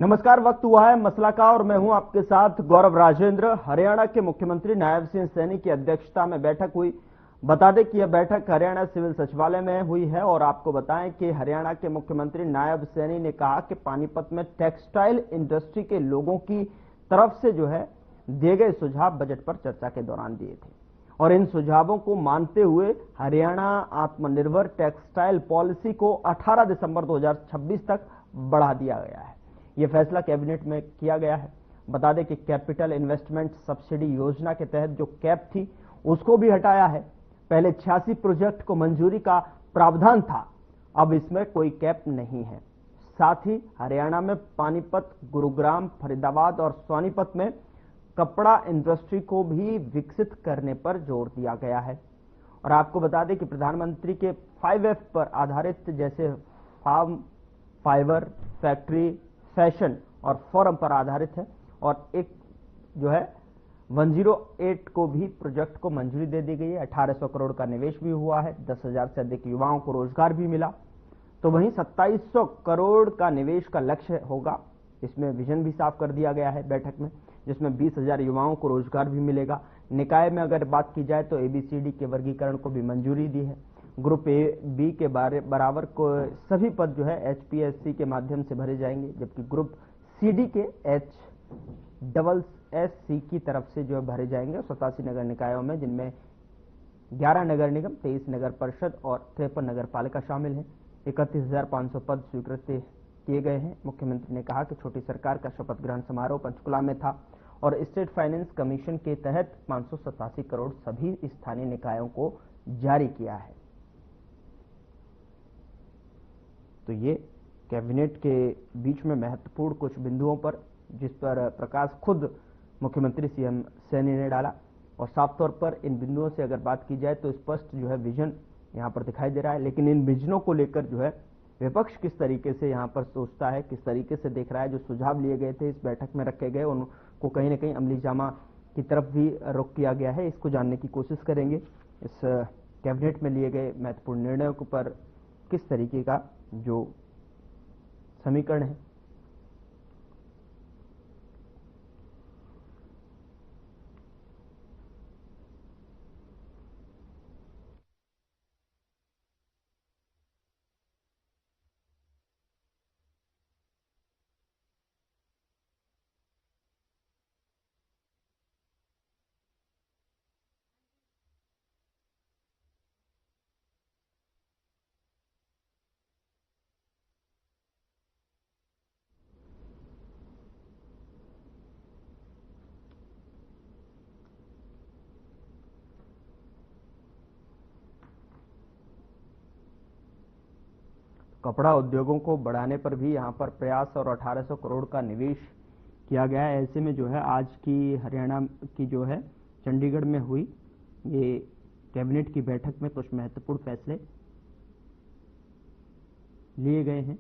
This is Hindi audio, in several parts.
नमस्कार। वक्त हुआ है मसला का और मैं हूं आपके साथ गौरव राजेंद्र। हरियाणा के मुख्यमंत्री नायब सिंह सैनी की अध्यक्षता में बैठक हुई। बता दें कि यह बैठक हरियाणा सिविल सचिवालय में हुई है और आपको बताएं कि हरियाणा के मुख्यमंत्री नायब सैनी ने कहा कि पानीपत में टेक्सटाइल इंडस्ट्री के लोगों की तरफ से जो है दिए गए सुझाव बजट पर चर्चा के दौरान दिए थे और इन सुझावों को मानते हुए हरियाणा आत्मनिर्भर टेक्सटाइल पॉलिसी को 18 दिसंबर 2026 तक बढ़ा दिया गया है। यह फैसला कैबिनेट में किया गया है। बता दें कि कैपिटल इन्वेस्टमेंट सब्सिडी योजना के तहत जो कैप थी उसको भी हटाया है। पहले 86 प्रोजेक्ट को मंजूरी का प्रावधान था, अब इसमें कोई कैप नहीं है। साथ ही हरियाणा में पानीपत, गुरुग्राम, फरीदाबाद और सोनीपत में कपड़ा इंडस्ट्री को भी विकसित करने पर जोर दिया गया है। और आपको बता दें कि प्रधानमंत्री के 5F पर आधारित जैसे फार्म, फाइबर, फैक्ट्री, फैशन और फोरम पर आधारित है और एक जो है 108 को भी प्रोजेक्ट को मंजूरी दे दी गई है। 1800 करोड़ का निवेश भी हुआ है। 10,000 से अधिक युवाओं को रोजगार भी मिला। तो वहीं 2700 करोड़ का निवेश का लक्ष्य होगा। इसमें विजन भी साफ कर दिया गया है बैठक में, जिसमें 20,000 युवाओं को रोजगार भी मिलेगा। निकाय में अगर बात की जाए तो ABCD के वर्गीकरण को भी मंजूरी दी है। ग्रुप ए बी के बराबर को सभी पद जो है HPSC के माध्यम से भरे जाएंगे, जबकि ग्रुप CD के HSSC की तरफ से जो है भरे जाएंगे। 87 नगर निकायों में, जिनमें 11 नगर निगम, 23 नगर परिषद और 53 नगर पालिका शामिल है। 31,500 पद स्वीकृत किए गए हैं। मुख्यमंत्री ने कहा कि छोटी सरकार का शपथ ग्रहण समारोह पंचकुला में था और स्टेट फाइनेंस कमीशन के तहत 587 करोड़ सभी स्थानीय निकायों को जारी किया है। तो ये कैबिनेट के बीच में महत्वपूर्ण कुछ बिंदुओं पर, जिस पर प्रकाश खुद मुख्यमंत्री CM सैनी ने डाला और साफ तौर पर इन बिंदुओं से अगर बात की जाए तो स्पष्ट जो है विजन यहां पर दिखाई दे रहा है। लेकिन इन विजनों को लेकर जो है विपक्ष किस तरीके से यहां पर सोचता है, किस तरीके से देख रहा है, जो सुझाव लिए गए थे इस बैठक में रखे गए, उनको कहीं ना कहीं अमली जामा की तरफ भी रुख किया गया है। इसको जानने की कोशिश करेंगे। इस कैबिनेट में लिए गए महत्वपूर्ण निर्णयों पर किस तरीके का जो समीकरण है। कपड़ा उद्योगों को बढ़ाने पर भी यहां पर प्रयास और 1800 करोड़ का निवेश किया गया है। ऐसे में जो है आज की हरियाणा की जो है चंडीगढ़ में हुई ये कैबिनेट की बैठक में कुछ महत्वपूर्ण फैसले लिए गए हैं।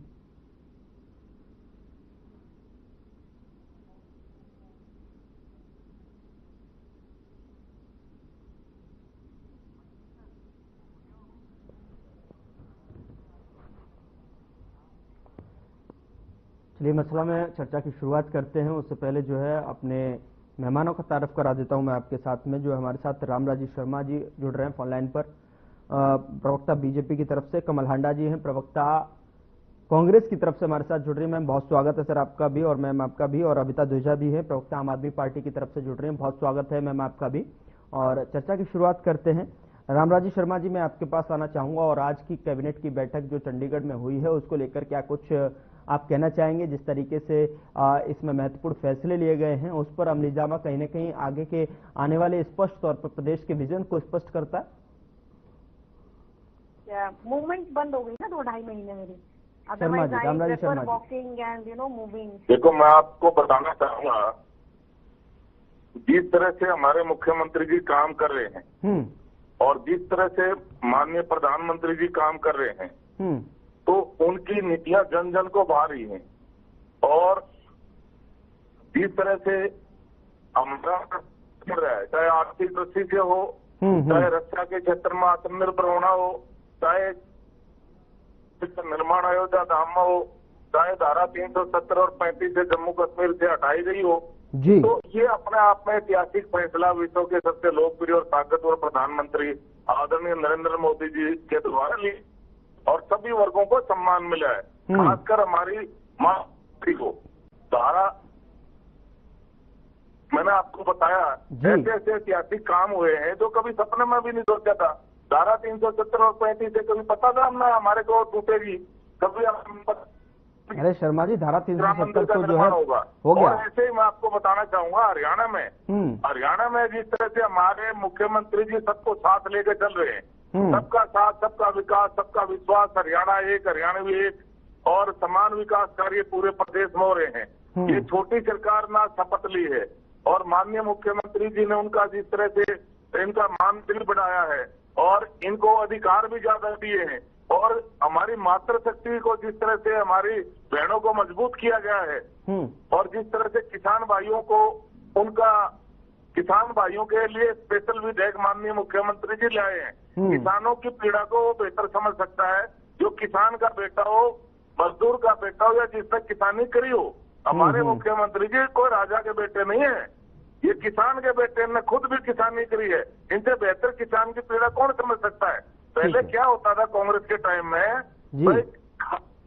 चलिए मसला में चर्चा की शुरुआत करते हैं। उससे पहले जो है अपने मेहमानों का तारफ करा देता हूं मैं आपके साथ में। जो हमारे साथ रामराजी शर्मा जी जुड़ रहे हैं ऑनलाइन पर, प्रवक्ता BJP की तरफ से। कमल हांडा जी हैं, प्रवक्ता कांग्रेस की तरफ से हमारे साथ जुड़ रही हैं। मैम बहुत स्वागत है सर आपका भी और मैम आपका भी। और अबिता दुजा भी है, प्रवक्ता आम आदमी पार्टी की तरफ से जुड़ रही हैं। बहुत स्वागत है मैम आपका भी। और चर्चा की शुरुआत करते हैं। रामराजी शर्मा जी, मैं आपके पास आना चाहूंगा और आज की कैबिनेट की बैठक जो चंडीगढ़ में हुई है उसको लेकर क्या कुछ आप कहना चाहेंगे? जिस तरीके से इसमें महत्वपूर्ण फैसले लिए गए हैं उस पर अमली जामा कहीं ना कहीं आगे के आने वाले स्पष्ट तौर पर प्रदेश के विजन को स्पष्ट करता है। मूवमेंट बंद हो गई ना 2-2.5 महीने मेरी। Sharma ji, Ramraji Sharma ji. Walking and moving. देखो, मैं आपको बताना चाहूंगा, जिस तरह से हमारे मुख्यमंत्री जी काम कर रहे हैं और जिस तरह से माननीय प्रधानमंत्री जी काम कर रहे हैं, तो उनकी नीतियां जन जन को भा रही हैं। और जिस तरह से हमारा कर रहा है, चाहे आर्थिक दृष्टि से हो, चाहे रक्षा के क्षेत्र में आत्मनिर्भर होना हो, चाहे निर्माण अयोध्या धाम में हो, चाहे धारा 370 और 35 से जम्मू कश्मीर से हटाई गई हो जी, तो ये अपने आप में ऐतिहासिक फैसला विश्व के सबसे लोकप्रिय और ताकतवर प्रधानमंत्री आदरणीय नरेंद्र मोदी जी के द्वारा ली और सभी वर्गों को सम्मान मिला है, खासकर हमारी मातृ को। धारा मैंने आपको बताया ऐसे ऐसे ऐतिहासिक काम हुए हैं जो कभी सपने में भी नहीं सोचा था। धारा 370 और 35 से कभी पता था ना हमारे को टूटेगी, कभी अरे शर्मा जी धारा 370 तो जो है होगा हो गया। और ऐसे ही मैं आपको बताना चाहूंगा हरियाणा में जिस तरह से हमारे मुख्यमंत्री जी सबको साथ लेकर चल रहे हैं, सबका साथ, सबका विकास, सबका विश्वास, हरियाणा एक, हरियाणवी एक, और समान विकास कार्य पूरे प्रदेश में हो रहे हैं। ये छोटी सरकार ना शपथ ली है और माननीय मुख्यमंत्री जी ने उनका जिस तरह से इनका मान दिल बढ़ाया है और इनको अधिकार भी ज्यादा दिए हैं और हमारी मातृशक्ति को जिस तरह से हमारी बहनों को मजबूत किया गया है और जिस तरह से किसान भाइयों को उनका किसान भाइयों के लिए स्पेशल विधेयक माननीय मुख्यमंत्री जी लाए हैं। किसानों की पीड़ा को वो बेहतर समझ सकता है, जो किसान का बेटा हो, मजदूर का बेटा हो या जिसने किसानी करी हो। हमारे मुख्यमंत्री जी कोई राजा के बेटे नहीं है, ये किसान के बेटे ने खुद भी किसानी करी है। इनसे बेहतर किसान की पीड़ा कौन समझ सकता है। पहले क्या होता था कांग्रेस के टाइम में,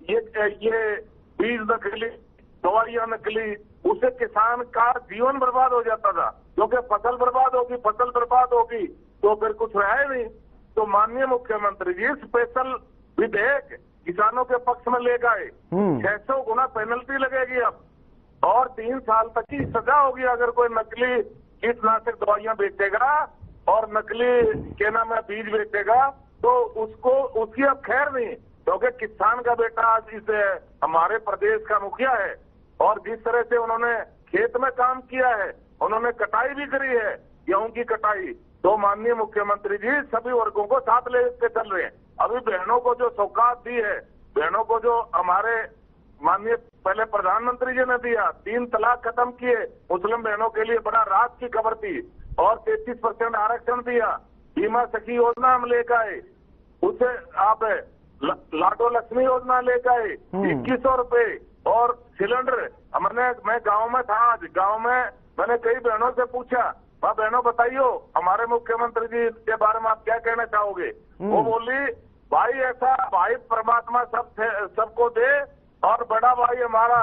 ये बीज नकली, दवाइयां नकली, उससे किसान का जीवन बर्बाद हो जाता था, क्योंकि फसल बर्बाद होगी तो फिर कुछ रहा ही नहीं। तो माननीय मुख्यमंत्री जी स्पेशल विधेयक किसानों के पक्ष में ले गए। 600 गुना पेनल्टी लगेगी अब और 3 साल तक की सजा होगी अगर कोई नकली कीटनाशक दवाइयां बेचेगा और नकली क्या नाम है बीज बेचेगा तो उसकी अब खैर नहीं, क्योंकि किसान का बेटा आज इस हमारे प्रदेश का मुखिया है और जिस तरह से उन्होंने खेत में काम किया है, उन्होंने कटाई भी करी है, गेहूं की कटाई। तो माननीय मुख्यमंत्री जी सभी वर्गों को साथ लेके चल रहे हैं। अभी बहनों को जो सौगात दी है, बहनों को जो हमारे माननीय पहले प्रधानमंत्री जी ने दिया, 3 तलाक खत्म किए, मुस्लिम बहनों के लिए बड़ा राहत की खबर थी और 33% आरक्षण दिया, बीमा सखी योजना हम लेकर आए, उसे आप लाडो लक्ष्मी योजना लेकर आए, 2100 रुपए और सिलेंडर। मैं गांव में था, आज गांव में मैंने कई बहनों से पूछा, वह बहनों बताइयो हमारे मुख्यमंत्री जी के बारे में आप क्या कहना चाहोगे। वो बोली भाई ऐसा भाई परमात्मा सबको दे और बड़ा भाई हमारा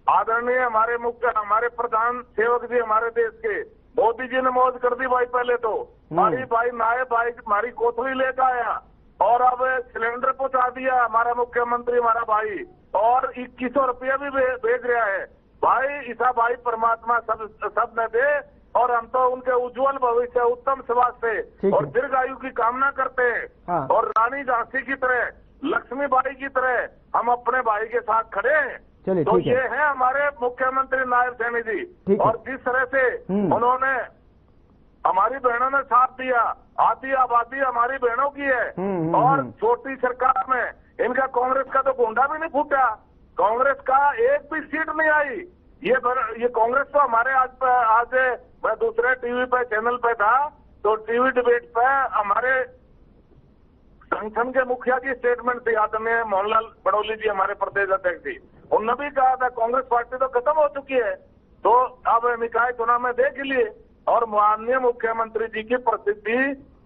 आदरणीय हमारे प्रधान सेवक जी हमारे देश के मोदी जी ने मौज कर दी भाई। पहले तो भाई नायब भाई हमारी कोथली लेकर आया और अब सिलेंडर पहुंचा दिया हमारा मुख्यमंत्री हमारा भाई और 2100 रुपया भी भेज रहा है। भाई ईसा भाई परमात्मा सब ने दे और हम तो उनके उज्जवल भविष्य, उत्तम स्वास्थ्य और दीर्घ आयु की कामना करते हैं और रानी झांसी की तरह, लक्ष्मी बाई की तरह हम अपने भाई के साथ खड़े हैं। तो ये है हमारे मुख्यमंत्री नायब सैनी जी और जिस तरह से उन्होंने हमारी बहनों ने साथ दिया, आधी आबादी हमारी बहनों की है और छोटी सरकार में इनका कांग्रेस का तो गोंडा भी नहीं फूटा, कांग्रेस का एक भी सीट नहीं आई। ये कांग्रेस तो हमारे आज मैं दूसरे टीवी पे चैनल पे था तो टीवी डिबेट पे हमारे संगठन के मुखिया की स्टेटमेंट थी, आदरणीय मोहनलाल बड़ौली जी हमारे प्रदेश अध्यक्ष जी, उन्होंने भी कहा था कांग्रेस पार्टी तो खत्म हो चुकी है। तो अब निकाय चुनाव में देख लिए और माननीय मुख्यमंत्री जी की प्रसिद्धि,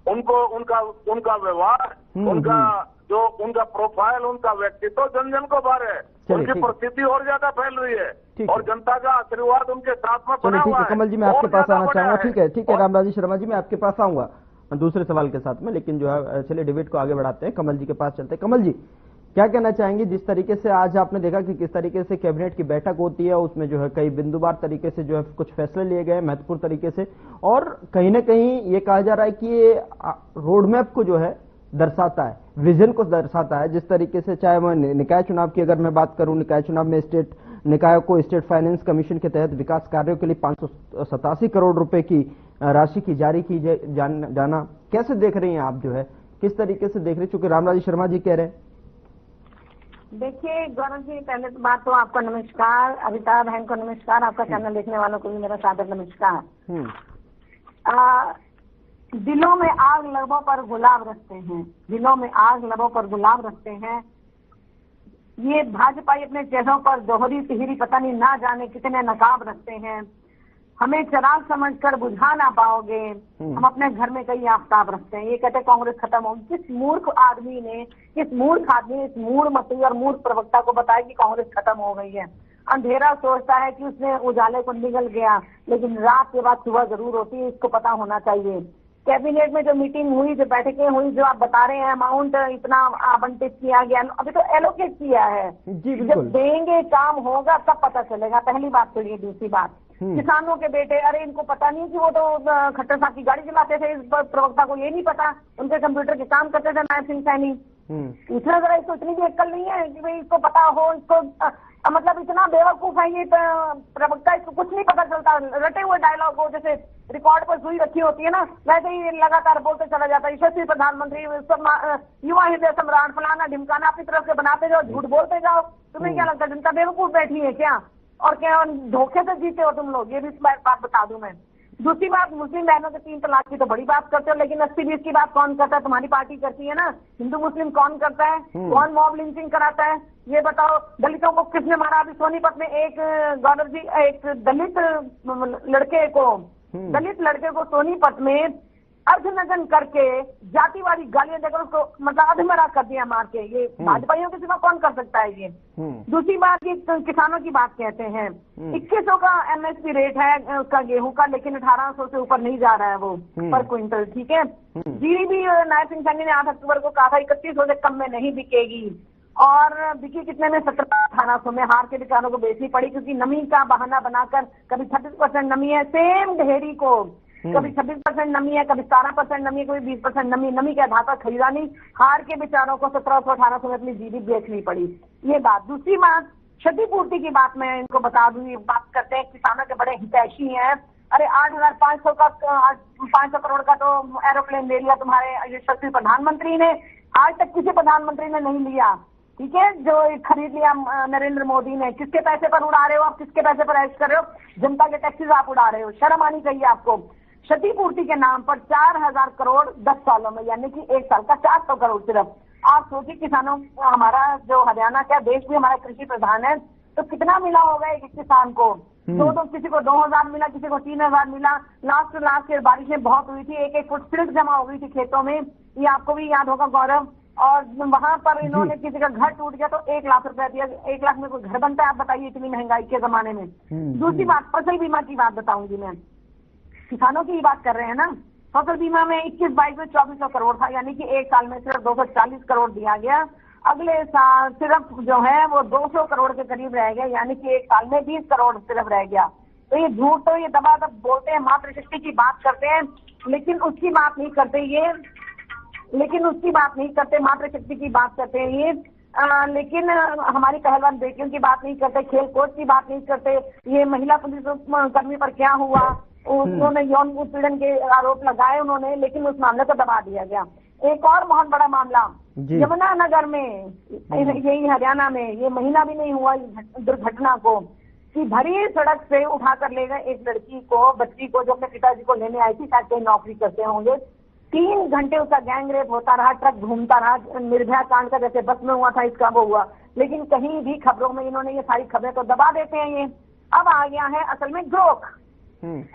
उनका व्यवहार, उनका प्रोफाइल, उनका व्यक्तित्व जन जन को भर है, उनकी प्रसिद्धि और ज्यादा फैल रही है और जनता का आशीर्वाद उनके साथ में बना हुआ है। कमल जी मैं आपके पास आना चाहूंगा। ठीक है रामराज शर्मा जी मैं आपके पास आऊंगा दूसरे सवाल के साथ में, लेकिन जो है चलिए डिबेट को आगे बढ़ाते हैं, कमल जी के पास चलते हैं। कमल जी क्या कहना चाहेंगे, जिस तरीके से आज आपने देखा कि किस तरीके से कैबिनेट की बैठक होती है, उसमें जो है कई बिंदुवार तरीके से जो है कुछ फैसले लिए गए महत्वपूर्ण तरीके से और कहीं ना कहीं ये कहा जा रहा है कि ये रोड मैप को जो है दर्शाता है, विजन को दर्शाता है। जिस तरीके से चाहे मैं निकाय चुनाव की अगर मैं बात करूं, निकाय चुनाव में स्टेट निकायों को स्टेट फाइनेंस कमीशन के तहत विकास कार्यों के लिए 587 करोड़ रुपए की राशि की जारी की जाना कैसे देख रही हैं आप, जो है किस तरीके से देख रहे हैं, चूंकि रामराज शर्मा जी कह रहे हैं। देखिए गौरव जी, पहले तो बात तो आपका नमस्कार, अभिता बहन को नमस्कार, आपका चैनल देखने वालों को भी मेरा सादर नमस्कार। दिलों में आग लबों पर गुलाब रखते हैं, दिलों में आग लबों पर गुलाब रखते हैं। ये भाजपा अपने चेहरों पर दोहरी तिहरी पता नहीं ना जाने कितने नकाब रखते हैं। हमें चिराग समझकर बुझा ना पाओगे, हम अपने घर में कई आफताब रखते हैं। ये कहते हैं कांग्रेस खत्म होगी। किस मूर्ख आदमी ने, किस मूर्ख आदमी ने इस मूढ़मती और मूर्ख प्रवक्ता को बताया कि कांग्रेस खत्म हो गई है? अंधेरा सोचता है कि उसने उजाले को निगल गया, लेकिन रात के बाद सुबह जरूर होती है, इसको पता होना चाहिए। कैबिनेट में जो मीटिंग हुई, जो बैठकें हुई, जो आप बता रहे हैं अमाउंट इतना आवंटित किया गया, अभी तो एलोकेट किया है। जब देंगे काम होगा तब पता चलेगा। पहली बात तो ये। दूसरी बात, किसानों के बेटे, अरे इनको पता नहीं कि वो तो खट्टर साहब की गाड़ी चलाते थे। इस प्रवक्ता को ये नहीं पता, उनके कंप्यूटर के काम करते थे नायब सिंह सैनी। पूछना जरा, इसको इतनी भी अक्ल नहीं है कि भाई इसको पता हो। इसको मतलब इतना बेवकूफ है ये प्रवक्ता, इसको कुछ नहीं पता चलता। रटे हुए डायलॉग को जैसे रिकॉर्ड पर सुई रखी होती है ना, वैसे ही लगातार बोलते चला जाता है। यशस्वी प्रधानमंत्री, युवा हृदय सम्राट, फलाना ढिमकाना, अपनी तरफ से बनाते जाओ, झूठ बोलते जाओ। तुम्हें क्या लगता है जनता बेवकूफ बैठी है क्या? और क्या धोखे से जीते हो तुम लोग? ये भी बात बता दूं मैं। दूसरी बात, मुस्लिम बहनों के 3 तलाक की तो बड़ी बात करते हो, लेकिन 80-20 की बात कौन करता है? तुम्हारी पार्टी करती है ना। हिंदू मुस्लिम कौन करता है? कौन मॉब लिंचिंग कराता है? ये बताओ। दलितों को किसने मारा? अभी सोनीपत में एक गौरव जी, एक दलित लड़के को सोनीपत में अर्धनग्न करके जातिवादी गालियां देकर उसको मतलब अधमरा कर दिया मार के। ये भाजपाइयों के सिवा कौन कर सकता है ये? दूसरी बात, ये किसानों की बात कहते हैं। 2100 का एमएसपी रेट है उसका गेहूं का, लेकिन 1800 से ऊपर नहीं जा रहा है वो पर क्विंटल। ठीक है। जीरी भी नायब सिंह सैनी ने 8 अक्टूबर को कहा था 3100 से कम में नहीं बिकेगी, और बिकी कितने में? 1700-1800 में। हार के किसानों को बेचनी पड़ी, क्योंकि नमी का बहाना बनाकर कभी 36% नमी है सेम ढेरी को, कभी 26% नमी है, कभी 17% नमी है, कभी 20% नमी के आधार पर खरीदा नहीं। हार के बेचारों को 1700-1800 में अपनी जीरी बेचनी पड़ी। ये बात। दूसरी बात, क्षतिपूर्ति की बात मैं इनको बता दूं। ये बात करते हैं किसानों के बड़े हितैषी हैं। अरे 500 करोड़ का तो एरोप्लेन ले लिया तुम्हारे यशस्वी प्रधानमंत्री ने। आज तक किसी प्रधानमंत्री ने नहीं लिया। ठीक है, जो खरीद लिया नरेंद्र मोदी ने। किसके पैसे पर उड़ा रहे हो आप? किसके पैसे पर ऐश कर रहे हो? जनता के टैक्सेस आप उड़ा रहे हो। शर्म आनी चाहिए आपको। क्षतिपूर्ति के नाम पर 4000 करोड़ 10 सालों में, यानी कि 1 साल का 400 करोड़ सिर्फ। आप सोचिए, किसानों, हमारा जो हरियाणा का देश भी हमारा कृषि प्रधान है, तो कितना मिला होगा एक किसान को? किसी को 2000 मिला, किसी को 3000 मिला। लास्ट बारिशें बहुत हुई थी, 1-1 फुट सिल्क जमा हो गई थी खेतों में। ये आपको भी याद होगा गौरव। और वहां पर इन्होंने किसी का घर टूट गया तो 1 लाख रुपया दिया। 1 लाख में कोई घर बनता है? आप बताइए इतनी महंगाई के जमाने में। दूसरी बात, फसल बीमा की बात बताऊंगी मैं। किसानों की बात कर रहे हैं ना। फसल बीमा में 21-22 में 2400 करोड़ था, यानी कि 1 साल में सिर्फ 240 करोड़ दिया गया। अगले साल सिर्फ जो है वो 200 करोड़ के करीब रह गया, यानी कि 1 साल में 20 करोड़ सिर्फ रह गया। तो ये झूठ, तो ये दबादब बोलते हैं, मातृशक्ति की बात करते हैं, लेकिन उसकी बात नहीं करते ये। मातृशक्ति की बात करते हैं ये, लेकिन हमारी पहलवान बेटियों की बात नहीं करते, खेल कोच की बात नहीं करते। ये महिला पुलिस कर्मी पर क्या हुआ? उन्होंने यौन उत्पीड़न के आरोप लगाए उन्होंने, लेकिन उस मामले को दबा दिया गया। एक और बहुत बड़ा मामला यमुनानगर में, यही हरियाणा में, ये महीना भी नहीं हुआ दुर्घटना को, कि भरी सड़क से उठा कर ले गए एक लड़की को, बच्ची को, जो अपने पिताजी को लेने आई थी, शायद कहीं नौकरी करते होंगे। 3 घंटे उसका गैंग रेप होता रहा, ट्रक घूमता रहा। निर्भया कांड का जैसे बस में हुआ था, इसका वो हुआ। लेकिन कहीं भी खबरों में इन्होंने ये सारी खबरें तो दबा देते हैं ये। अब आ गया है असल में ग्रोक।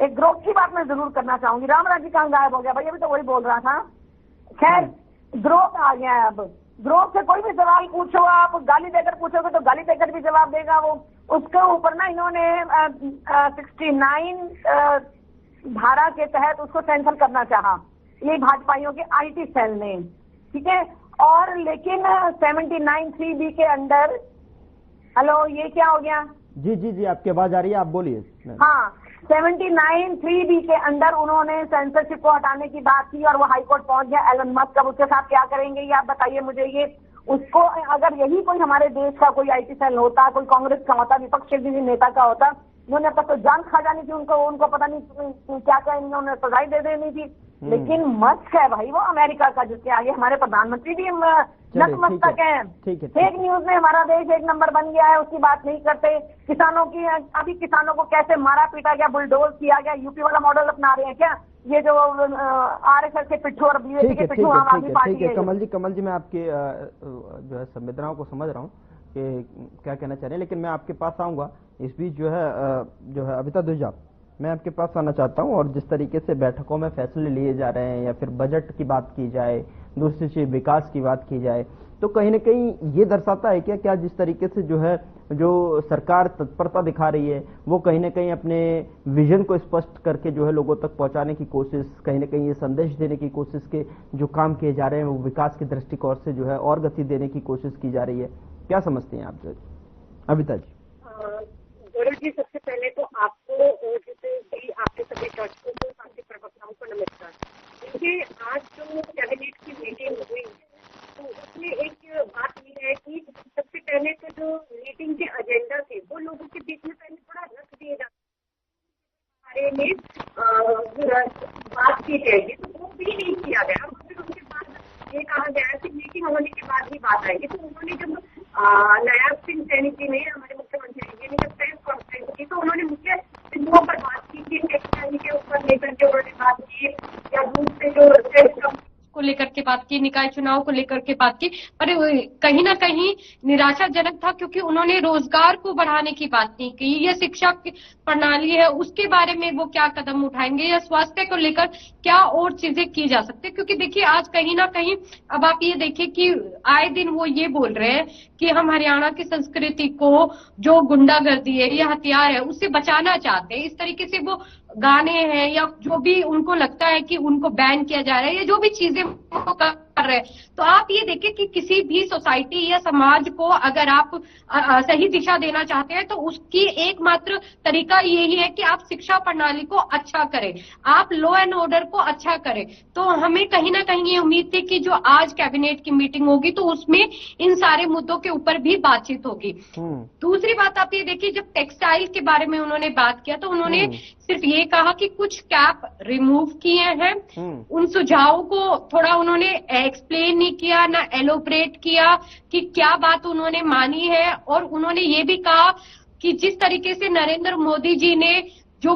एक ग्रोक की बात मैं जरूर करना चाहूंगी। रामराज जी कहाँ गायब हो गया भाई? अभी तो वही बोल रहा था। खैर, ग्रोक आ गया है। अब ग्रोक से कोई भी सवाल पूछो आप, गाली देकर पूछोगे तो गाली देकर भी जवाब देगा वो। उसके ऊपर ना इन्होंने 69 धारा के तहत उसको कैंसिल करना चाहा, ये भाजपाइयों के आईटी सेल ने। ठीक है। और लेकिन 79(3)(b) के अंडर, हेलो, ये क्या हो गया? जी आपकी आवाज आ रही है, आप बोलिए। हाँ, 79(3)(b) के अंदर उन्होंने सेंसरशिप को हटाने की बात की, और वो हाईकोर्ट पहुंच गया। एलन मस्क अब उसके साथ क्या करेंगे ये आप बताइए मुझे। ये उसको, अगर यही कोई हमारे देश का कोई आईटी सेल होता, कोई कांग्रेस का होता, विपक्ष के किसी नेता का होता, उन्होंने अब तक तो जान खा जानी थी उनको पता नहीं क्या इन्होंने सजाई दे देनी थी। लेकिन मस्क है भाई वो अमेरिका का, जिसके आगे हमारे प्रधानमंत्री भी नतमस्तक हैं। फेक न्यूज में हमारा देश 1 नंबर बन गया है, उसकी बात नहीं करते। किसानों की, अभी किसानों को कैसे मारा पीटा गया, बुलडोज किया गया। यूपी वाला मॉडल अपना रहे हैं क्या ये जो आरएसएस के पिट्ठू और बीजेपी के पिट्ठू आम आदमी पार्टी है? कमल जी मैं आपकी जो है संवेदनाओं को समझ रहा हूँ। कि क्या कहना चाह रहे हैं, लेकिन मैं आपके पास आऊंगा। इस बीच जो है अविता दूजा, मैं आपके पास आना चाहता हूं। और जिस तरीके से बैठकों में फैसले लिए जा रहे हैं, या फिर बजट की बात की जाए, दूसरी चीज विकास की बात की जाए, तो कहीं ना कहीं ये दर्शाता है क्या जिस तरीके से जो सरकार तत्परता दिखा रही है, वो कहीं ना कहीं अपने विजन को स्पष्ट करके जो है लोगों तक पहुंचाने की कोशिश, कहीं ना कहीं ये संदेश देने की कोशिश के जो काम किए जा रहे हैं वो विकास के दृष्टिकोण से जो है और गति देने की कोशिश की जा रही है। क्या समझते हैं आप अविता जी? गौरव जी, सबसे पहले तो आपको जैसे भी आपके सभी दर्शकों को, आपके प्रवक्ताओं को नमस्कार। देखिए, आज जो कैबिनेट की मीटिंग हुई तो उसमें एक बात ये है कि सबसे पहले तो जो मीटिंग के एजेंडा थे वो लोगों के बीच में पहले थोड़ा रख दिए जाते बारे में बात की जाएगी, तो वो भी नहीं किया गया। फिर उसके बाद ये कहा गया कि मीटिंग होने के बाद ही बात आएगी। तो उन्होंने जब नायब सिंह सैनी जी ने, हमारे मुख्यमंत्री जी ने जब प्रेस कॉन्फ्रेंस की तो उन्होंने मुख्य बिंदुओं पर बात की थी। टेक्सटाइल के ऊपर लेकर के उन्होंने बात की, या दूसरे जो को लेकर के बात की, निकाय चुनाव को लेकर के बात की, पर कहीं ना कहीं निराशाजनक था, क्योंकि उन्होंने रोजगार को बढ़ाने की बात नहीं की। ये शिक्षा प्रणाली है उसके बारे में वो क्या कदम उठाएंगे, या स्वास्थ्य को लेकर क्या और चीजें की जा सकती है। क्योंकि देखिए, आज कहीं ना कहीं अब आप ये देखिए कि आए दिन वो ये बोल रहे हैं कि हम हरियाणा की संस्कृति को, जो गुंडागर्दी है या हथियार है, उससे बचाना चाहते हैं। इस तरीके से वो गाने हैं या जो भी उनको लगता है कि उनको बैन किया जा रहा है, या जो भी चीजें वो कर रहे हैं। तो आप ये देखिए कि किसी भी सोसाइटी या समाज को अगर आप सही दिशा देना चाहते हैं तो उसकी एकमात्र तरीका यही है कि आप शिक्षा प्रणाली को अच्छा करें, आप लॉ एंड ऑर्डर को अच्छा करें। तो हमें कहीं ना कहीं ये उम्मीद थी कि जो आज कैबिनेट की मीटिंग होगी तो उसमें इन सारे मुद्दों के ऊपर भी बातचीत होगी। दूसरी बात आप ये देखिए, जब टेक्सटाइल के बारे में उन्होंने बात किया तो उन्होंने सिर्फ ये कहा कि कुछ कैप रिमूव किए हैं। उन सुझावों को थोड़ा उन्होंने एक्सप्लेन नहीं किया, ना एलोबरेट किया कि क्या बात उन्होंने मानी है। और उन्होंने ये भी कहा कि जिस तरीके से नरेंद्र मोदी जी ने जो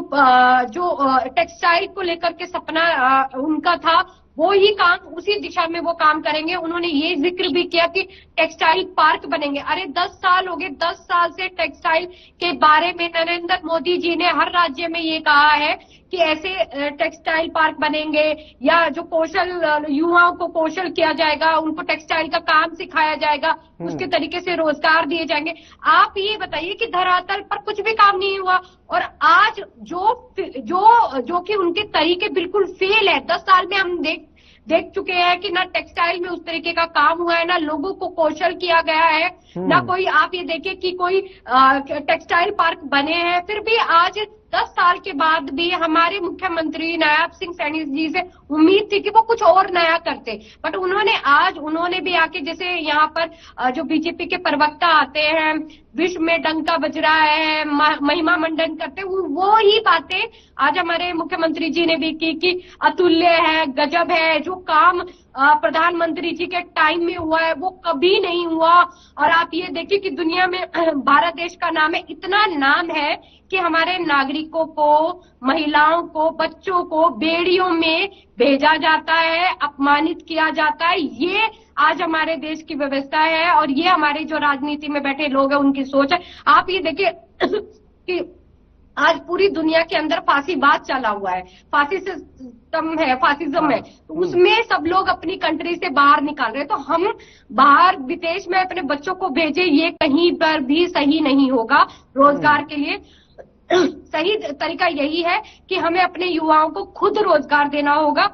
टेक्सटाइल को लेकर के सपना उनका था, वो ही काम, उसी दिशा में वो काम करेंगे। उन्होंने ये जिक्र भी किया कि टेक्सटाइल पार्क बनेंगे। अरे 10 साल हो गए, 10 साल से टेक्सटाइल के बारे में नरेंद्र मोदी जी ने हर राज्य में ये कहा है कि ऐसे टेक्सटाइल पार्क बनेंगे, या जो कौशल युवाओं को कौशल किया जाएगा, उनको टेक्सटाइल का काम सिखाया जाएगा, उसके तरीके से रोजगार दिए जाएंगे। आप ये बताइए कि धरातल पर कुछ भी काम नहीं हुआ, और आज जो कि उनके तरीके बिल्कुल फेल है। 10 साल में हम देख चुके हैं कि ना टेक्सटाइल में उस तरीके का काम हुआ है, ना लोगों को कौशल किया गया है, ना कोई, आप ये देखिए कि कोई टेक्सटाइल पार्क बने हैं। फिर भी आज 10 साल के बाद भी हमारे मुख्यमंत्री नायब सिंह सैनी जी से उम्मीद थी कि वो कुछ और नया करते, बट उन्होंने भी आके, जैसे यहाँ पर जो बीजेपी के प्रवक्ता आते हैं, विश्व में डंका बज रहा है, महिमा मंडन करते, वो ही बातें आज हमारे मुख्यमंत्री जी ने भी की कि अतुल्य है, गजब है। जो काम प्रधानमंत्री जी के टाइम में हुआ है वो कभी नहीं हुआ। और आप ये देखिए कि दुनिया में भारत देश का नाम है, इतना नाम है कि हमारे नागरिकों को, महिलाओं को, बच्चों को बेड़ियों में भेजा जाता है, अपमानित किया जाता है। ये आज हमारे देश की व्यवस्था है, और ये हमारे जो राजनीति में बैठे लोग हैं उनकी सोच है। आप ये देखिए कि आज पूरी दुनिया के अंदर फांसीवाद चला हुआ है, फासिज्म है, तो उसमें सब लोग अपनी कंट्री से बाहर निकाल रहे हैं। तो हम बाहर विदेश में अपने बच्चों को भेजे, ये कहीं पर भी सही नहीं होगा। रोजगार के लिए सही तरीका यही है कि हमें अपने युवाओं को खुद रोजगार देना होगा,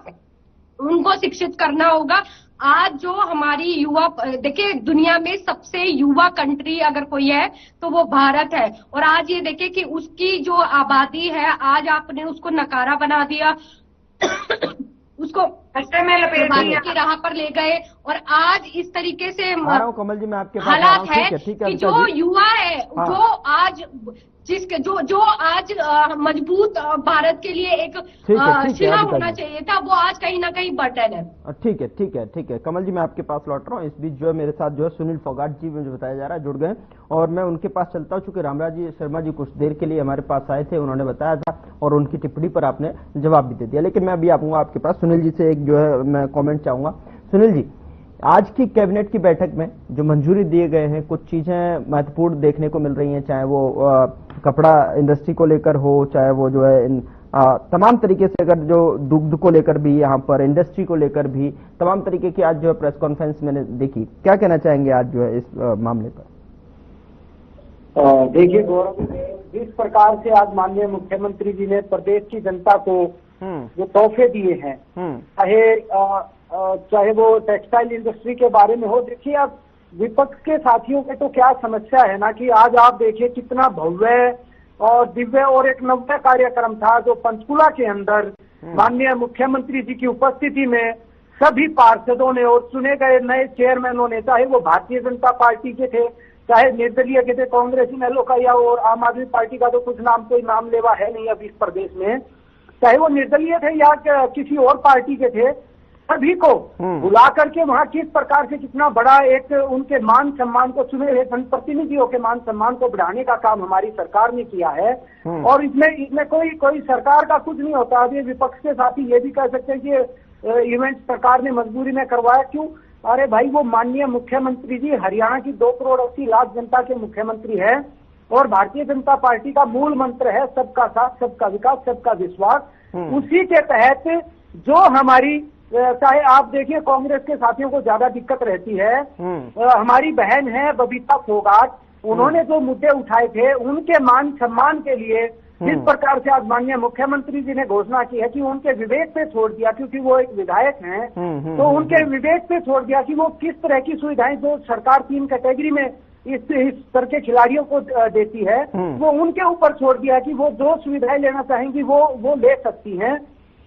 उनको शिक्षित करना होगा। आज जो हमारी युवा, देखिए दुनिया में सबसे युवा कंट्री अगर कोई है तो वो भारत है। और आज ये देखिए कि उसकी जो आबादी है, आज आपने उसको नकारा बना दिया, उसको की राह पर ले गए। और आज इस तरीके से कमल जी मैं आपके हालात है कि जो युवा है, जो आज जो आज मजबूत भारत के लिए एक शिला होना चाहिए था, वो आज कहीं ना कहीं बर्डन है। ठीक है कमल जी, मैं आपके पास लौट रहा हूँ। इस बीच जो है मेरे साथ जो है सुनील फोगाट जी, मुझे बताया जा रहा है, जुड़ गए, और मैं उनके पास चलता हूँ। चूंकि रामराज शर्मा जी कुछ देर के लिए हमारे पास आए थे, उन्होंने बताया था और उनकी टिप्पणी पर आपने जवाब भी दे दिया। लेकिन मैं अभी आऊंगा आपके पास। सुनील जी से एक जो है मैं कॉमेंट चाहूंगा। सुनील जी, आज की कैबिनेट की बैठक में जो मंजूरी दिए गए हैं, कुछ चीजें महत्वपूर्ण देखने को मिल रही हैं, चाहे वो कपड़ा इंडस्ट्री को लेकर हो, चाहे वो जो है तमाम तरीके से, अगर जो दुग्ध को लेकर भी, यहाँ पर इंडस्ट्री को लेकर भी तमाम तरीके की आज जो है प्रेस कॉन्फ्रेंस मैंने देखी। क्या कहना चाहेंगे आज जो है इस मामले पर? देखिए गौरव, जिस प्रकार से आज माननीय मुख्यमंत्री जी ने प्रदेश की जनता को जो तोहफे दिए हैं, चाहे वो टेक्सटाइल इंडस्ट्री के बारे में हो, देखिए अब विपक्ष के साथियों में तो क्या समस्या है ना कि आज आप देखिए कितना भव्य और दिव्य और एक नव्य कार्यक्रम था जो पंचकुला के अंदर माननीय मुख्यमंत्री जी की उपस्थिति में सभी पार्षदों ने और चुने गए नए चेयरमैनों ने, चाहे वो भारतीय जनता पार्टी के थे, चाहे निर्दलीय के थे, कांग्रेस इनेलो का या और आम आदमी पार्टी का तो कुछ नाम कोई नाम लेवा है नहीं अभी इस प्रदेश में, चाहे वो निर्दलीय थे या किसी और पार्टी के थे, सभी को बुला करके वहां किस प्रकार से कितना बड़ा एक उनके मान सम्मान को, चुने हुए जनप्रतिनिधियों के मान सम्मान को बढ़ाने का काम हमारी सरकार ने किया है। और इसमें कोई सरकार का कुछ नहीं होता। अभी विपक्ष के साथी ये भी कह सकते हैं कि इवेंट सरकार ने मजबूरी में करवाया, क्यों? अरे भाई, वो माननीय मुख्यमंत्री जी हरियाणा की 2,80,00,000 जनता के मुख्यमंत्री है और भारतीय जनता पार्टी का मूल मंत्र है सबका साथ, सबका विकास, सबका विश्वास। उसी के तहत जो हमारी, चाहे आप देखिए कांग्रेस के साथियों को ज्यादा दिक्कत रहती है, हमारी बहन है बबीता फोगाट, उन्होंने जो मुद्दे उठाए थे उनके मान सम्मान के लिए जिस प्रकार से आज माननीय मुख्यमंत्री जी ने घोषणा की है कि उनके विवेक पे छोड़ दिया, क्योंकि वो एक विधायक हैं, तो उनके विवेक पे छोड़ दिया कि वो किस तरह की सुविधाएं जो सरकार 3 कैटेगरी में इस स्तर के खिलाड़ियों को देती है, वो उनके ऊपर छोड़ दिया कि वो जो सुविधाएं लेना चाहेंगी वो ले सकती हैं।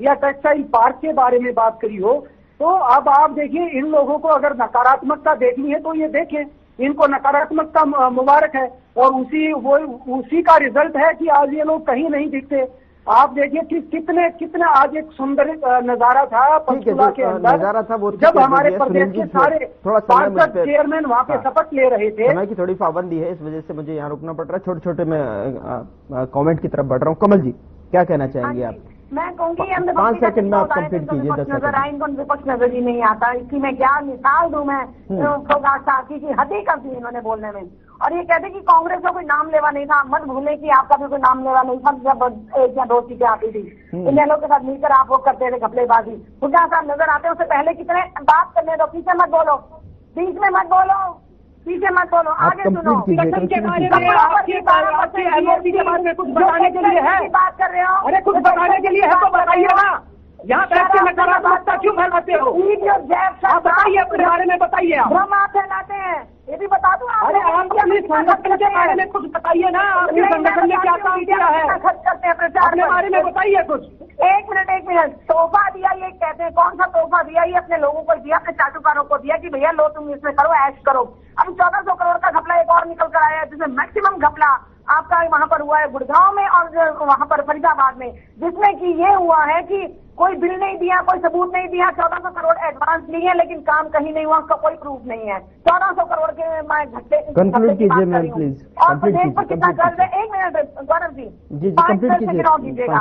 या टेक्सटाइल पार्क के बारे में बात करी हो, तो अब आप देखिए इन लोगों को अगर नकारात्मकता देखनी है तो ये देखें, इनको नकारात्मकता मुबारक है और उसी का रिजल्ट है कि आज ये लोग कहीं नहीं दिखते। आप देखिए कि कितने आज एक सुंदर नजारा था पंचकुला के अंदर, नजारा था वो जब हमारे प्रदेश के सारे पार्षद चेयरमैन वहाँ पे शपथ ले रहे थे। समय की थोड़ी पाबंदी है, इस वजह से मुझे यहाँ रुकना पड़ रहा है। छोटे छोटे मैं कॉमेंट की तरफ बढ़ रहा हूँ। कमल जी, क्या कहना चाहेंगे आप? मैं कहूंगी 5 सेकंड में आप कंप्लीट कीजिए। 10 नजर आए, इनको विपक्ष नजर ही नहीं आता। इसकी मैं क्या मिसाल दूं मैं, फोगाट साथी की हद ही कर दी इन्होंने बोलने में। और ये कहते कि कांग्रेस का कोई नाम लेवा नहीं था। मत भूलें कि आपका भी कोई नाम लेवा नहीं था जब 1 या 2 सीटें आती थी। इनेलो के साथ मिलकर आप वो करते थे घपलेबाजी। फुग्गा साहब नजर आते उससे पहले कितने बात करने दो, पीछे मत बोलो, बीच में मत बोलो, पीछे मत बोलो, आगे सुनो। इलेक्शन के बारे में आपके बारे में कुछ बताने के लिए है, बात कर रहे हो? अरे कुछ बताने के लिए है तो बताइए ना। यहाँ बैठ के नकारात्मकता क्यों फैलाते हो? आप बताइए, अपने बारे में बताइए। भ्रम आप फैलाते हैं, ये भी बता दूं। अरे आप अपने संगठन के बारे में कुछ बताइए ना, आपके संगठन ने क्या काम किया है, खर्च करते हैं प्रचार के बारे में बताइए कुछ। 1 मिनट, तोहफा दिया ये कहते हैं, कौन सा तोहफा दिया? ये अपने लोगों को दिया, अपने चाटुकारों को दिया कि भैया लो तुम इसमें करो, ऐश करो। अभी 1400 करोड़ का घपला एक और निकल कर आया है, जिसमें मैक्सिमम घपला आपका वहां पर हुआ है गुड़गांव में और वहां पर फरीदाबाद में, जिसमें कि ये हुआ है कि कोई बिल नहीं दिया, कोई सबूत नहीं दिया, 1400 करोड़ एडवांस लिए लेकिन काम कहीं नहीं हुआ, उसका कोई प्रूफ नहीं है। 1400 करोड़ के मैं घटते कंप्लीट कीजिए मैम प्लीज। और प्रदेश पर कितना कर्ज है? 1 मिनट गौरव जी, 5 सेकंड दीजिएगा।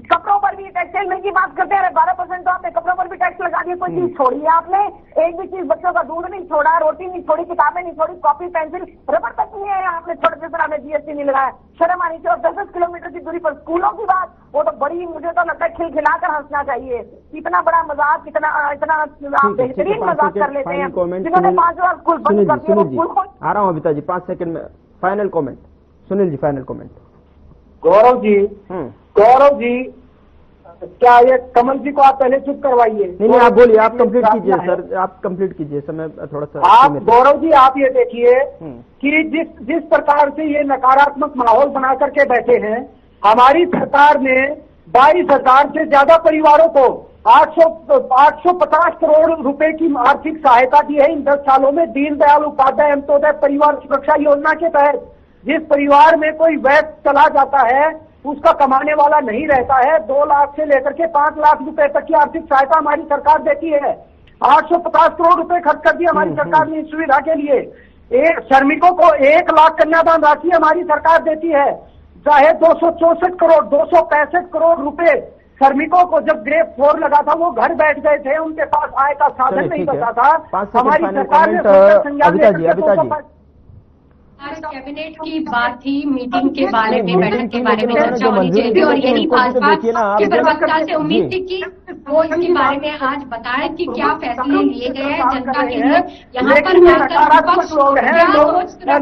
कपड़ों पर भी टेक्सटाइल मिल की बात करते हैं, 12% तो आपने कपड़ों पर भी टैक्स लगा दिया। कोई चीज छोड़ी है आपने? एक भी चीज, बच्चों का दूध नहीं छोड़ा, रोटी नहीं छोड़ी, किताबें नहीं छोड़ी, कॉपी पेंसिल रबड़ तक नहीं है आपने छोड़े, जिस तरह आपने GST नहीं लगाया। शर्म आनी चाहिए। और 10 किलोमीटर की दूरी पर स्कूलों की बात, वो तो बड़ी, मुझे तो लगता है खिलखिलाकर हंसना चाहिए। इतना बड़ा मजाक, इतना आप बेहतरीन मजाक कर लेते हैं, जिन्होंने 5 बार स्कूल बंद कर दिया। आ रहा हूँ अमिता जी, 5 सेकंड में final comment. Sunil ji, final comment. Gaurav ji, क्या ये कमल जी को आप पहले चुप करवाइए। नहीं, आप बोलिए, आप कंप्लीट कीजिए सर, आप कंप्लीट कीजिए, समय थोड़ा सा। आप गौरव जी, आप ये देखिए कि जिस प्रकार से ये नकारात्मक माहौल बना करके बैठे हैं, हमारी सरकार ने 22,000 से ज्यादा परिवारों को 850 करोड़ रुपए की आर्थिक सहायता दी है इन 10 सालों में। दीनदयाल उपाध्याय अंत्योदय परिवार सुरक्षा योजना के तहत जिस परिवार में कोई वैध चला जाता है, उसका कमाने वाला नहीं रहता है, 2 लाख से लेकर के 5 लाख रुपए तक की आर्थिक सहायता हमारी सरकार देती है। 850 करोड़ रुपए खर्च कर दिया हमारी सरकार ने इस सुविधा के लिए। श्रमिकों को 1 लाख कन्यादान राशि हमारी सरकार देती है। चाहे 264 करोड़ 265 करोड़ रुपए श्रमिकों को जब ग्रेड 4 लगा था वो घर बैठ गए थे, उनके पास आय का साधन नहीं बचा था। हमारी सरकार ने आज कैबिनेट की बात थी, मीटिंग के बारे में, बैठक के बारे में चर्चा होनी चाहिए थी और यही भाजपा के प्रवक्ता से उम्मीद थी कि वो इसके बारे में आज बताए कि क्या फैसले लिए गए हैं जनता के लिए। यहाँ पर नकारात्मक लोग हैं,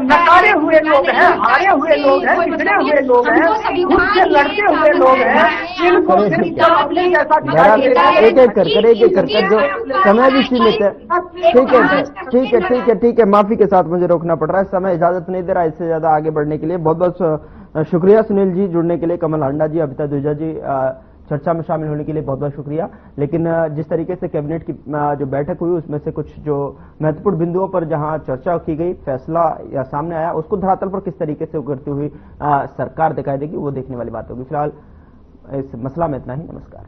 नकारे हुए लोग हैं, हारे हुए लोग हैं, बिगड़े हुए लोग हैं, उससे लड़ते हुए लोग हैं, इनको एक एक कर जो समय भी सीमित है। ठीक है, माफी के साथ मुझे रोकना पड़ रहा है, समय इजाजत नहीं दे रहा इससे ज्यादा आगे बढ़ने के लिए। बहुत बहुत शुक्रिया सुनील जी जुड़ने के लिए, कमल हांडा जी, अभिता दूजा जी चर्चा में शामिल होने के लिए बहुत बहुत शुक्रिया। लेकिन जिस तरीके से कैबिनेट की जो बैठक हुई उसमें से कुछ जो महत्वपूर्ण बिंदुओं पर जहां चर्चा की गई, फैसला या सामने आया, उसको धरातल पर किस तरीके से उभरती हुई सरकार दिखाई देगी वो देखने वाली बात होगी। फिलहाल इस मसला में इतना ही। नमस्कार।